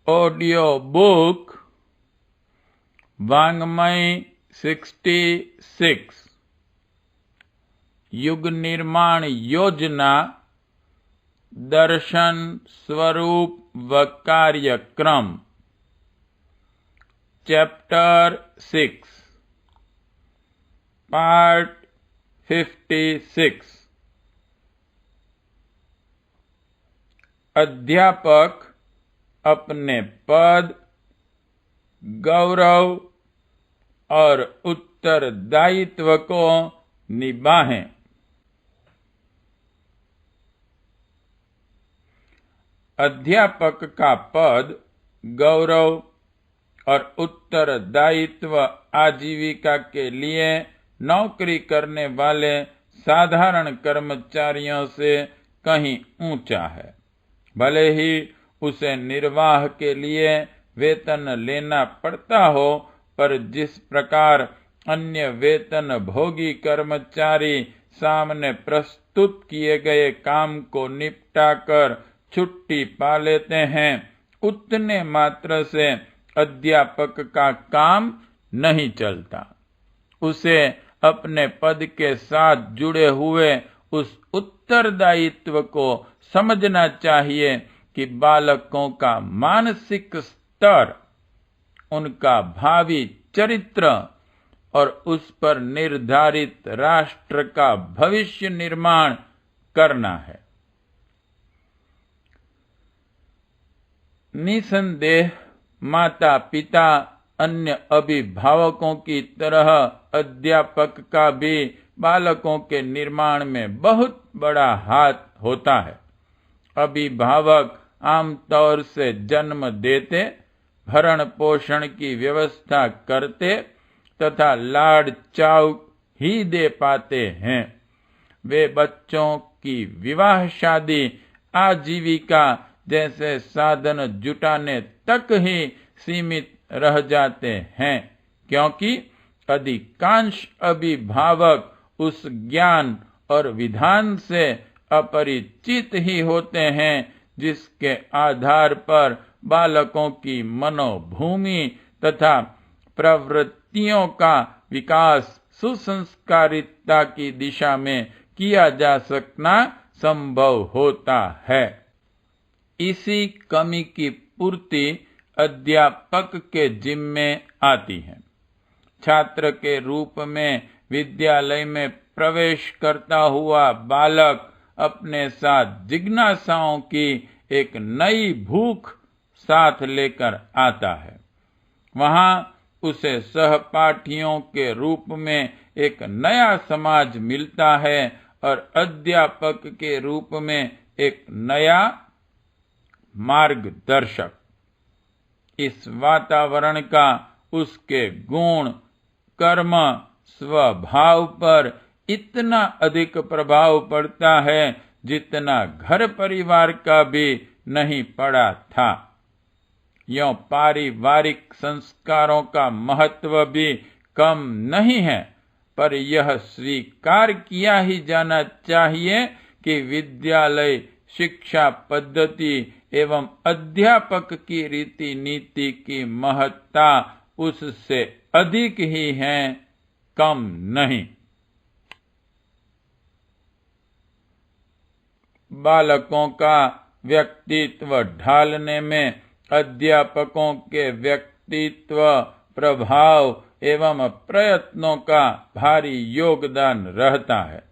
Audio book वाङ्मय 66 युग निर्माण योजना दर्शन स्वरूप व कार्यक्रम चैप्टर 6 पार्ट 56 अध्यापक अपने पद, गौरव और उत्तरदायित्व को निभाएं। अध्यापक का पद, गौरव और उत्तरदायित्व आजीविका के लिए नौकरी करने वाले साधारण कर्मचारियों से कहीं ऊंचा है। भले ही उसे निर्वाह के लिए वेतन लेना पड़ता हो, पर जिस प्रकार अन्य वेतन भोगी कर्मचारी सामने प्रस्तुत किए गए काम को निपटाकर छुट्टी पा लेते हैं, उतने मात्र से अध्यापक का काम नहीं चलता। उसे अपने पद के साथ जुड़े हुए उस उत्तरदायित्व को समझना चाहिए कि बालकों का मानसिक स्तर, उनका भावी चरित्र और उस पर निर्धारित राष्ट्र का भविष्य निर्माण करना है। निसंदेह माता पिता अन्य अभिभावकों की तरह अध्यापक का भी बालकों के निर्माण में बहुत बड़ा हाथ होता है। अभिभावक आमतौर से जन्म देते, भरण पोषण की व्यवस्था करते तथा लाड़ चाव ही दे पाते हैं। वे बच्चों की विवाह शादी, आजीविका जैसे साधन जुटाने तक ही सीमित रह जाते हैं, क्योंकि अधिकांश अभिभावक उस ज्ञान और विधान से अपरिचित ही होते हैं जिसके आधार पर बालकों की मनोभूमि तथा प्रवृत्तियों का विकास सुसंस्कारिता की दिशा में किया जा सकना संभव होता है। इसी कमी की पूर्ति अध्यापक के जिम्मे आती है। छात्र के रूप में विद्यालय में प्रवेश करता हुआ बालक अपने साथ जिज्ञासाओं की एक नई भूख साथ लेकर आता है। वहां उसे सहपाठियों के रूप में एक नया समाज मिलता है और अध्यापक के रूप में एक नया मार्गदर्शक। इस वातावरण का उसके गुण, कर्म, स्वभाव पर इतना अधिक प्रभाव पड़ता है जितना घर परिवार का भी नहीं पड़ा था। यों पारिवारिक संस्कारों का महत्व भी कम नहीं है, पर यह स्वीकार किया ही जाना चाहिए कि विद्यालय शिक्षा पद्धति एवं अध्यापक की रीति नीति की महत्ता उससे अधिक ही है, कम नहीं। बालकों का व्यक्तित्व ढालने में अध्यापकों के व्यक्तित्व, प्रभाव एवं प्रयत्नों का भारी योगदान रहता है।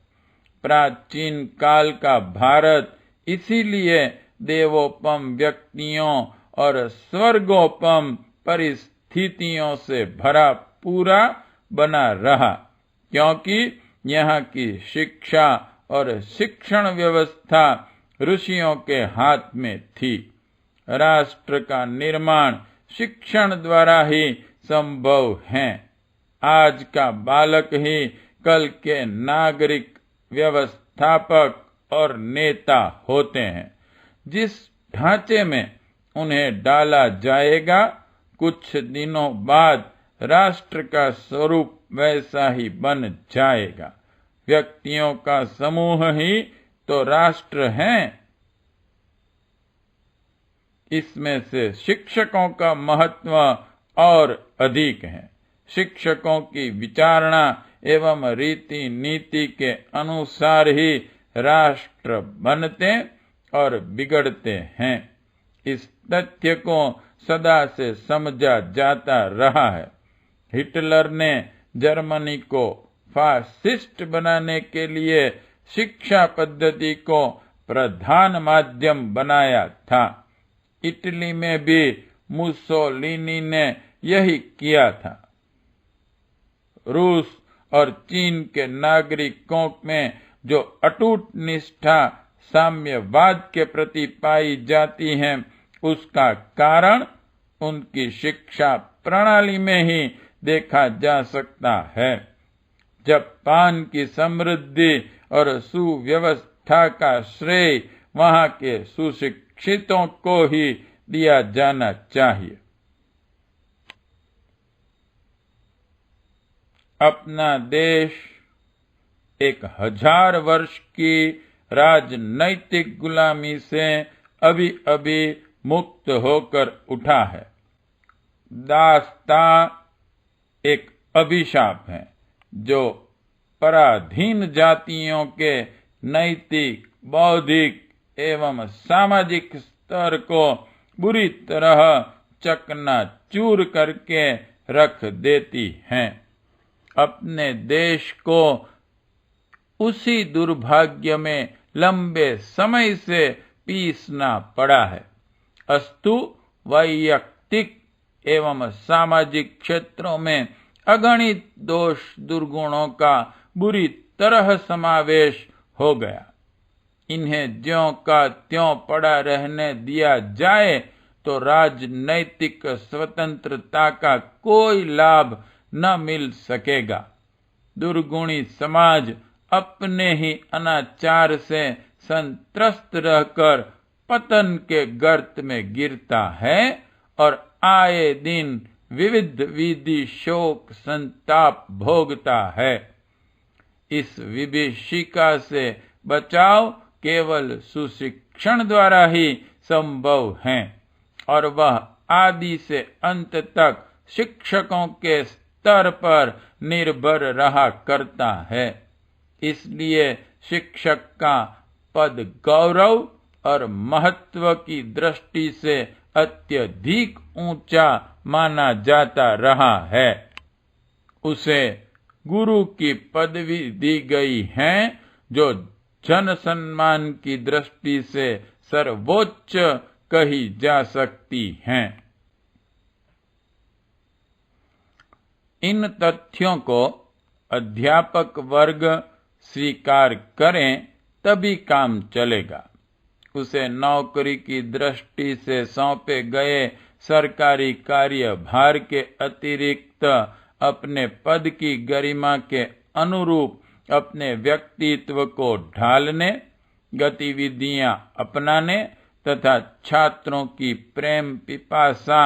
प्राचीन काल का भारत इसीलिए देवोपम व्यक्तियों और स्वर्गोपम परिस्थितियों से भरा पूरा बना रहा, क्योंकि यहाँ की शिक्षा और शिक्षण व्यवस्था ऋषियों के हाथ में थी। राष्ट्र का निर्माण शिक्षण द्वारा ही संभव है। आज का बालक ही कल के नागरिक, व्यवस्थापक और नेता होते हैं। जिस ढांचे में उन्हें डाला जाएगा, कुछ दिनों बाद राष्ट्र का स्वरूप वैसा ही बन जाएगा। व्यक्तियों का समूह ही तो राष्ट्र है। इसमें से शिक्षकों का महत्व और अधिक है। शिक्षकों की विचारणा एवं रीति नीति के अनुसार ही राष्ट्र बनते और बिगड़ते हैं। इस तथ्य को सदा से समझा जाता रहा है। हिटलर ने जर्मनी को फासिस्ट बनाने के लिए शिक्षा पद्धति को प्रधान माध्यम बनाया था। इटली में भी मुसोलिनी ने यही किया था। रूस और चीन के नागरिकों में जो अटूट निष्ठा साम्यवाद के प्रति पाई जाती है, उसका कारण उनकी शिक्षा प्रणाली में ही देखा जा सकता है। जापान की समृद्धि और सुव्यवस्था का श्रेय वहां के सुशिक्षितों को ही दिया जाना चाहिए। अपना देश 1000 वर्ष की राजनैतिक गुलामी से अभी अभी मुक्त होकर उठा है। दासता एक अभिशाप है जो पराधीन जातियों के नैतिक, बौद्धिक एवं सामाजिक स्तर को बुरी तरह चकनाचूर करके रख देती हैं। अपने देश को उसी दुर्भाग्य में लंबे समय से पीसना पड़ा है। अस्तु वैयक्तिक एवं सामाजिक क्षेत्रों में अगणित दोष दुर्गुणों का बुरी तरह समावेश हो गया। इन्हें ज्यों का त्यों पड़ा रहने दिया जाए तो राजनैतिक स्वतंत्रता का कोई लाभ न मिल सकेगा। दुर्गुणी समाज अपने ही अनाचार से संत्रस्त रहकर पतन के गर्त में गिरता है और आए दिन विविध विधि शोक संताप भोगता है। इस विभीषिका से बचाव केवल सुशिक्षण द्वारा ही संभव है और वह आदि से अंत तक शिक्षकों के स्तर पर निर्भर रहा करता है। इसलिए शिक्षक का पद गौरव और महत्व की दृष्टि से अत्यधिक ऊंचा माना जाता रहा है। उसे गुरु की पदवी दी गई है जो जन सम्मान की दृष्टि से सर्वोच्च कही जा सकती हैं। इन तथ्यों को अध्यापक वर्ग स्वीकार करें तभी काम चलेगा। उसे नौकरी की दृष्टि से सौंपे गए सरकारी कार्य भार के अतिरिक्त अपने पद की गरिमा के अनुरूप अपने व्यक्तित्व को ढालने, गतिविधियां अपनाने तथा छात्रों की प्रेम पिपासा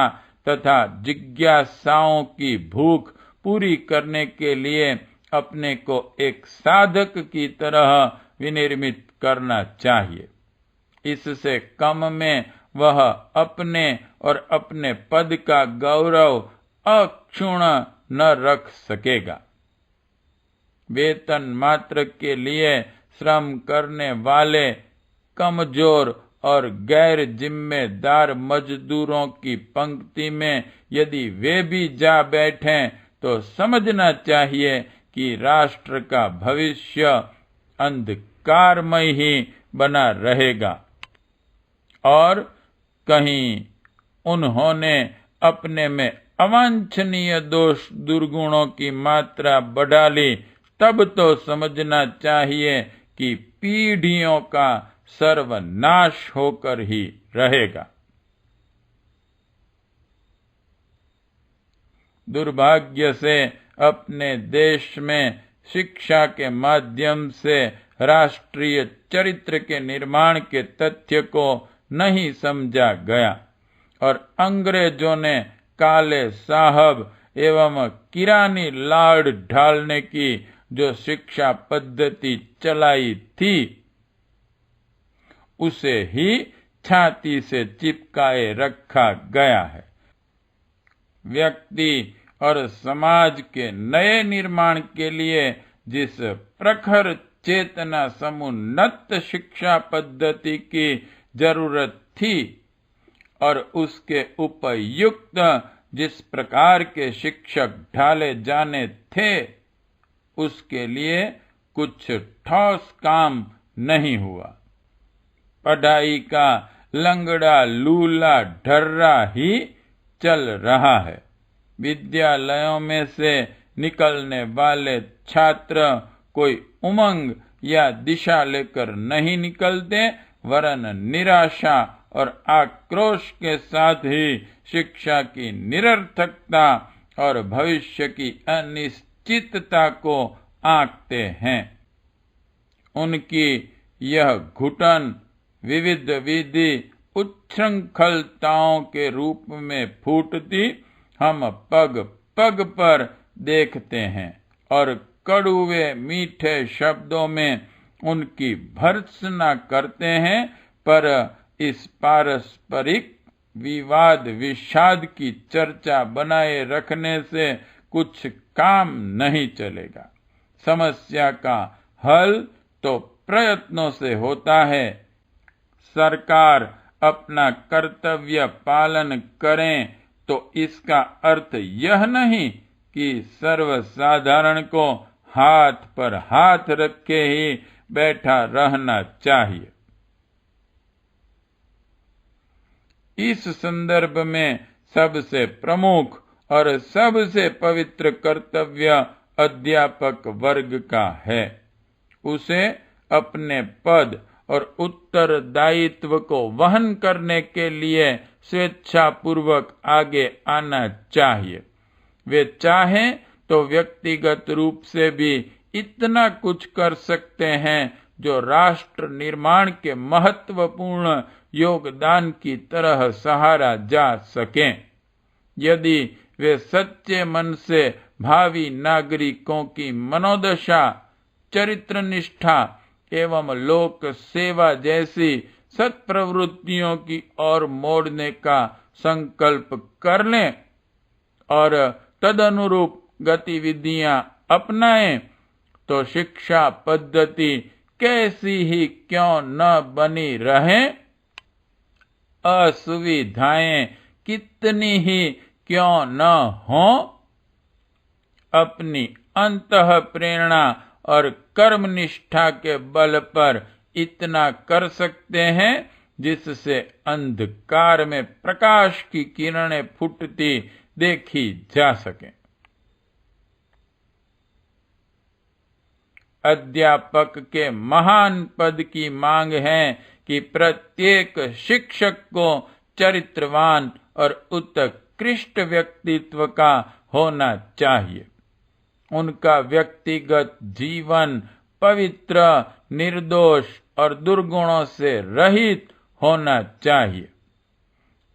तथा जिज्ञासाओं की भूख पूरी करने के लिए अपने को एक साधक की तरह विनिर्मित करना चाहिए। इससे कम में वह अपने और अपने पद का गौरव अक्षुण्ण न रख सकेगा। वेतन मात्र के लिए श्रम करने वाले कमजोर और गैर जिम्मेदार मजदूरों की पंक्ति में यदि वे भी जा बैठें तो समझना चाहिए कि राष्ट्र का भविष्य अंधकारमय ही बना रहेगा और कहीं उन्होंने अपने में अवांछनीय दोष दुर्गुणों की मात्रा बढ़ा ली, तब तो समझना चाहिए कि पीढ़ियों का सर्वनाश होकर ही रहेगा। दुर्भाग्य से अपने देश में शिक्षा के माध्यम से राष्ट्रीय चरित्र के निर्माण के तथ्य को नहीं समझा गया और अंग्रेजों ने काले साहब एवं किरानी लाड ढालने की जो शिक्षा पद्धति चलाई थी, उसे ही छाती से चिपकाए रखा गया है। व्यक्ति और समाज के नए निर्माण के लिए जिस प्रखर चेतना समुन्नत शिक्षा पद्धति की जरूरत थी और उसके उपयुक्त जिस प्रकार के शिक्षक ढाले जाने थे, उसके लिए कुछ ठोस काम नहीं हुआ। पढ़ाई का लंगड़ा लूला ढर्रा ही चल रहा है। विद्यालयों में से निकलने वाले छात्र कोई उमंग या दिशा लेकर नहीं निकलते, वरन निराशा और आक्रोश के साथ ही शिक्षा की निरर्थकता और भविष्य की अनिश्चितता को आंकते हैं। उनकी यह घुटन विविध विधि उच्छृंखलताओं के रूप में फूटती हम पग पग पर देखते हैं और कड़ुए मीठे शब्दों में उनकी भर्त्सना करते हैं, पर इस पारस्परिक विवाद विषाद की चर्चा बनाए रखने से कुछ काम नहीं चलेगा। समस्या का हल तो प्रयत्नों से होता है। सरकार अपना कर्तव्य पालन करें तो इसका अर्थ यह नहीं कि सर्वसाधारण को हाथ पर हाथ रखे ही बैठा रहना चाहिए। इस संदर्भ में सबसे प्रमुख और सबसे पवित्र कर्तव्य अध्यापक वर्ग का है। उसे अपने पद और उत्तरदायित्व को वहन करने के लिए स्वेच्छापूर्वक आगे आना चाहिए। वे चाहें तो व्यक्तिगत रूप से भी इतना कुछ कर सकते हैं जो राष्ट्र निर्माण के महत्वपूर्ण योगदान की तरह सहारा जा सके। यदि वे सच्चे मन से भावी नागरिकों की मनोदशा, चरित्र निष्ठा एवं लोक सेवा जैसी सत्प्रवृत्तियों की ओर मोड़ने का संकल्प कर लें और तदनुरूप गतिविधियां अपनाएं, तो शिक्षा पद्धति कैसी ही क्यों न बनी रहे, असुविधाएं कितनी ही क्यों न हो, अपनी अंतः प्रेरणा और कर्म निष्ठा के बल पर इतना कर सकते हैं जिससे अंधकार में प्रकाश की किरणें फूटती देखी जा सके। अध्यापक के महान पद की मांग है कि प्रत्येक शिक्षक को चरित्रवान और उत्कृष्ट व्यक्तित्व का होना चाहिए। उनका व्यक्तिगत जीवन पवित्र, निर्दोष और दुर्गुणों से रहित होना चाहिए।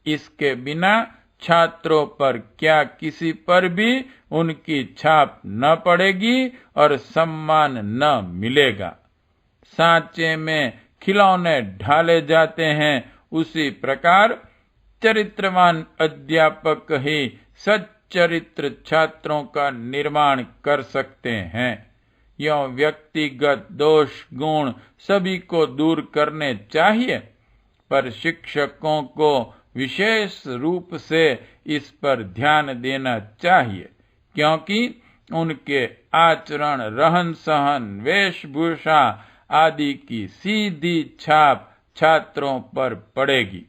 इसके बिना छात्रों पर क्या किसी पर भी उनकी छाप न पड़ेगी और सम्मान न मिलेगा। सांचे में खिलौने ढाले जाते हैं, उसी प्रकार चरित्रवान अध्यापक ही सच्चरित्र छात्रों का निर्माण कर सकते हैं। यह व्यक्तिगत दोष गुण सभी को दूर करने चाहिए, पर शिक्षकों को विशेष रूप से इस पर ध्यान देना चाहिए, क्योंकि उनके आचरण, रहन सहन, वेशभूषा आदि की सीधी छाप छात्रों पर पड़ेगी।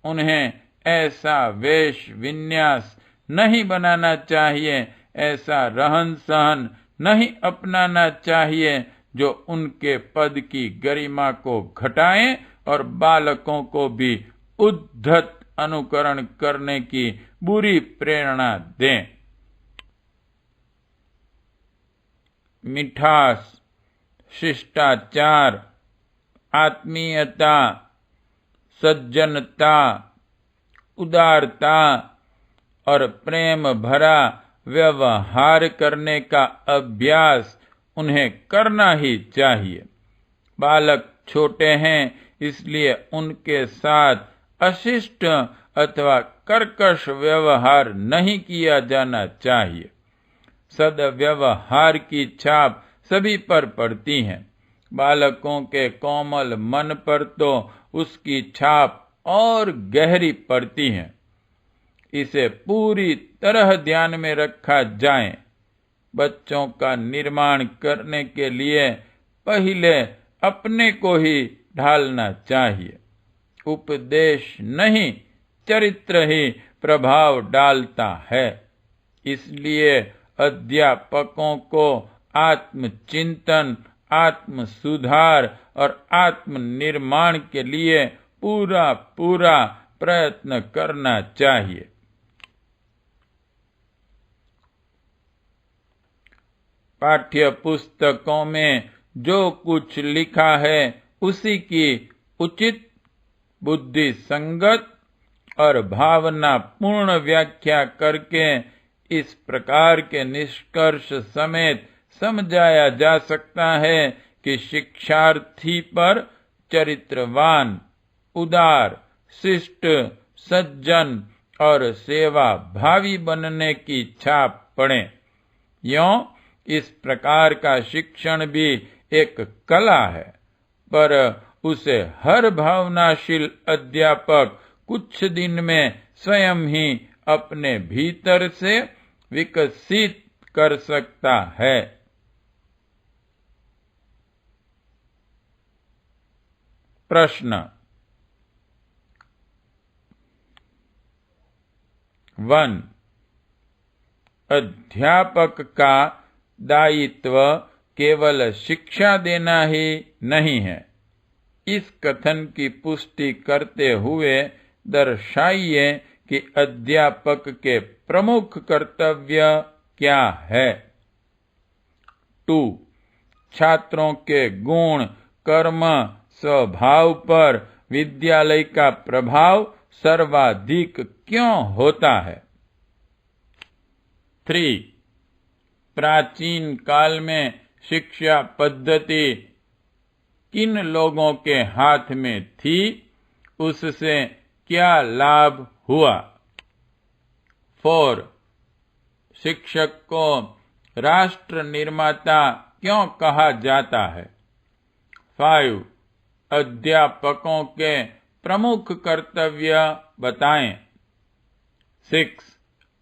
उन्हें ऐसा वेश विन्यास नहीं बनाना चाहिए, ऐसा रहन सहन नहीं अपनाना चाहिए जो उनके पद की गरिमा को घटाए और बालकों को भी उद्धत अनुकरण करने की बुरी प्रेरणा दें। मिठास, शिष्टाचार, आत्मीयता, सज्जनता, उदारता और प्रेम भरा व्यवहार करने का अभ्यास उन्हें करना ही चाहिए। बालक छोटे हैं, इसलिए उनके साथ अशिष्ट अथवा कर्कश व्यवहार नहीं किया जाना चाहिए। सद्व्यवहार की छाप सभी पर पड़ती है। बालकों के कोमल मन पर तो उसकी छाप और गहरी पड़ती है। इसे पूरी तरह ध्यान में रखा जाए। बच्चों का निर्माण करने के लिए पहले अपने को ही ढालना चाहिए। उपदेश नहीं, चरित्र ही प्रभाव डालता है। इसलिए अध्यापकों को आत्मचिंतन, आत्म सुधार और आत्म निर्माण के लिए पूरा प्रयत्न करना चाहिए। पाठ्य पुस्तकों में जो कुछ लिखा है उसी की उचित, बुद्धि संगत और भावना पूर्ण व्याख्या करके इस प्रकार के निष्कर्ष समेत समझाया जा सकता है कि शिक्षार्थी पर चरित्रवान, उदार, शिष्ट, सज्जन और सेवा भावी बनने की छाप पड़े। यों इस प्रकार का शिक्षण भी एक कला है, पर उसे हर भावनाशील अध्यापक कुछ दिन में स्वयं ही अपने भीतर से विकसित कर सकता है। प्रश्न 1. अध्यापक का दायित्व केवल शिक्षा देना ही नहीं है। इस कथन की पुष्टि करते हुए दर्शाइए कि अध्यापक के प्रमुख कर्तव्य क्या है। 2. छात्रों के गुण, कर्म, स्वभाव पर विद्यालय का प्रभाव सर्वाधिक क्यों होता है। 3. प्राचीन काल में शिक्षा पद्धति किन लोगों के हाथ में थी, उससे क्या लाभ हुआ। 4. शिक्षक को राष्ट्र निर्माता क्यों कहा जाता है। 5. अध्यापकों के प्रमुख कर्तव्य बताएं। 6.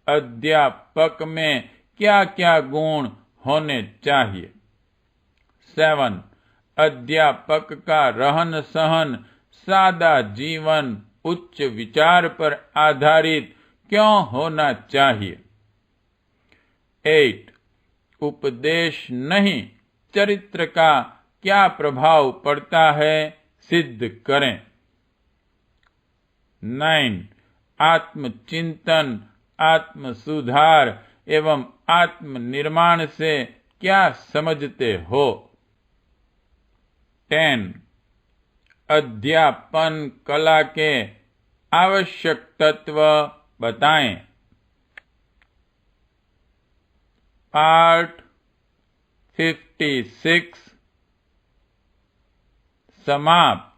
अध्यापक में क्या क्या गुण होने चाहिए। 7. अध्यापक का रहन सहन, सादा जीवन उच्च विचार पर आधारित क्यों होना चाहिए। 8. उपदेश नहीं, चरित्र का क्या प्रभाव पड़ता है, सिद्ध करें। 9. आत्मचिंतन, आत्म सुधार एवं आत्म निर्माण से क्या समझते हो। 10. अध्यापन कला के आवश्यक तत्व बताएं। पाठ 56 समाप्त।